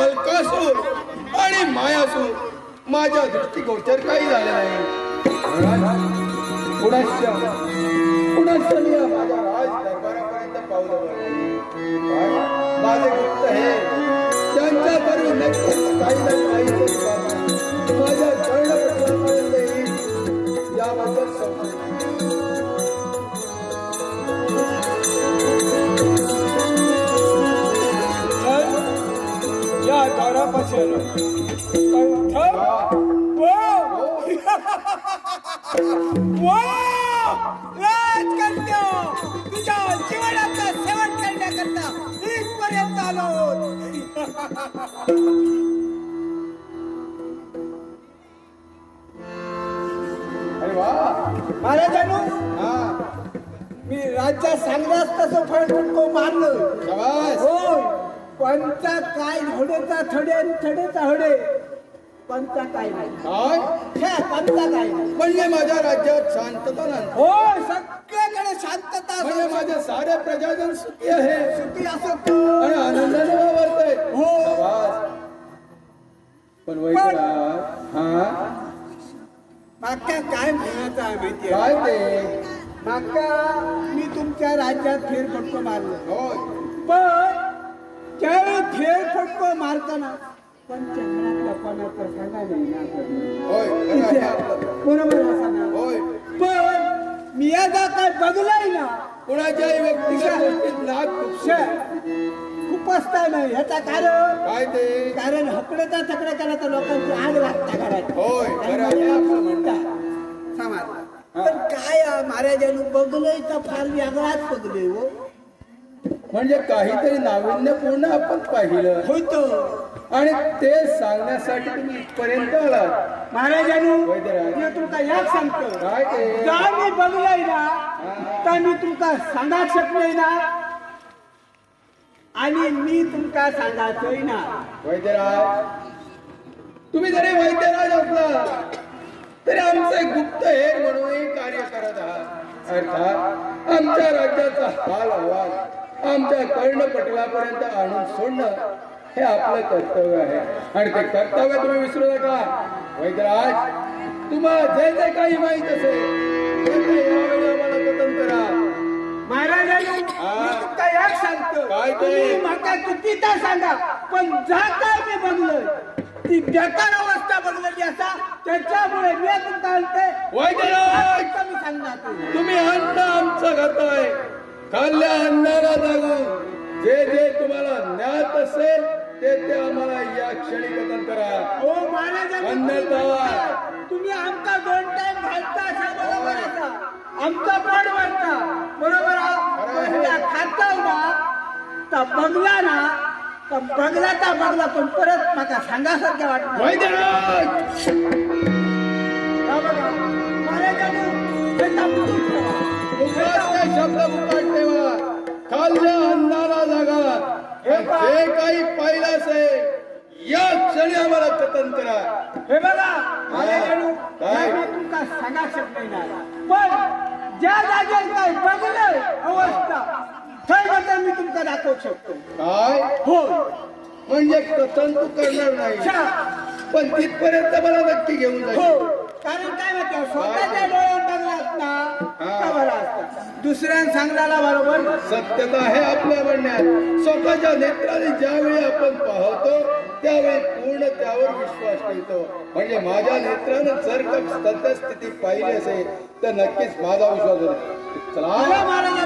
मलकासूर आणि मायासूर माझ्या दृष्टीगोचर काही झाले नाही. पुनश्च मी माझ्या राज दरबारापर्यंत पावलं. माझे गुप्त हे त्यांच्या बरोबर नक्कीच काही ना काही माझ्या कर्णपत्रापर्यंत येईल याबद्दल समजून या दारापासून तुझ्या जीवनाचा सेवन करण्याकरता इथपर्यंत आलो. अरे वा महाराजांनो, मी राज्यात सांगण्यास तसं फळ फटको मारलं. शाबास. होय, पंचा काय घोडेचा थडे थडेचा हडे पंचा काय नाही. काय पंचा काय नाही म्हणजे माझ्या राज्यात शांतता नाही. हो, सगळ्याकडे शांतता म्हणजे माझे सारे प्रजाजन सुखी आहे, सुखी असत आणि आनंदाने वावरतय. हो. शाबास. पण वैद्यराज, माका काय म्हणायचं आहे माहिती काय आहे? ते? माका मी तुमच्या राज्यात फेरफटको मारलं. होय. पण त्यावेळी फेरफटको मारताना पंचमनात लपवण्याचं सांगा नाही ना आपल्याला. होय, खरं आहे आपलं. बरोबर असा ना. होय. पण मी याचा काय बघलाय ना. कुणाच्याही व्यक्तिगत गोष्टीत नाक खुपशे. खुपसता नाही ह्याचा कारण काय ते? कारण हकडेचा तकडे केला तर लोकांची आग लागता घरात. होय, खरं आहे आपलं म्हणणं. समाज. पण काय महाराजांनी बघलंय का फार वेगळाच बघलंय हो. म्हणजे काहीतरी नाविन्यपूर्ण आपण पाहिलं होतो आणि ते सांगण्यासाठी तुम्ही इथपर्यंत आलात. महाराजांनी वैद्यराज. मी तुमका याक सांगतो. काय ते? जा मी बघलंय ना तर मी तुमका सांगा शकलोय ना, आणि मी तुमका सांगायचोय ना. वैद्यराज, तुम्ही जरी वैद्यराज असला तरी आमचे गुप्त हे म्हणूनही कार्य करत आहात. अर्थात आमच्या राज्याचा हाल अहवाल आमच्या कर्णपटलापर्यंत आणून सोडणं हे आपलं कर्तव्य आहे, आणि ते कर्तव्य तुम्ही विसरू नका. वैद्यराज, तुम्हाला जे जे काही माहित असेल ते ते यावेळी आम्हाला कथन करा. महाराजांनी मी तुमका याक सांगतो. काय ते? तुम्ही माका चुकीचा सांगा, पण जा काय मी बघलोय ती बेकार अवस्था बघलेली असा, त्याच्यामुळे मी तुमका म्हणते वैद्यराज, मी सांगणार. तुम्ही अन्न आमचं खाताय. खाल्ल्या अन्नाला जागून जे जे तुम्हाला ज्ञात असेल ते ते आम्हाला या क्षणी कथन करा. हो महाराजांनी, अन्नता तुम्ही आमचा 2 टाइम घालता असा बरोबर असा, आमचा पोट भरता बरोबर आहे. खाता ना तर बघला ना तर बघला तर बघला, पण परत माका सांगासारख्या वाटत. वैद्यराज, शब्द मुखात ठेवा. खाल्ल्या अन्नाला जागा. जे काही पाहिलं असेल या क्षणी आम्हाला कथन करा. हे बघा महाराजांनो, काय? मी तुमका सांगा शकत नाही, पण ज्या जागेवर काय बघलं अवस्था थंय बद्दल मी तुमका दाखवू शकतो. काय? हो. म्हणजे कथन तू करणार नाही, पण तिथपर्यंत मला नक्की घेऊन हो, जाईल. कारण काय माहिती, स्वतःच्या डोळ्यावर बघलात ना का बरं असतं, दुसऱ्यानं सांगण्याला बरोबर सत्यता आहे आपल्या म्हणण्यात. स्वतःच्या नेत्राने ज्यावेळी आपण पाहतो त्यावेळी पूर्ण त्यावर विश्वास ठेवतो. म्हणजे माझ्या नेत्रानं जर का सत्यस्थिती पाहिली असेल तर नक्कीच माझा विश्वास होतो. चला महाराज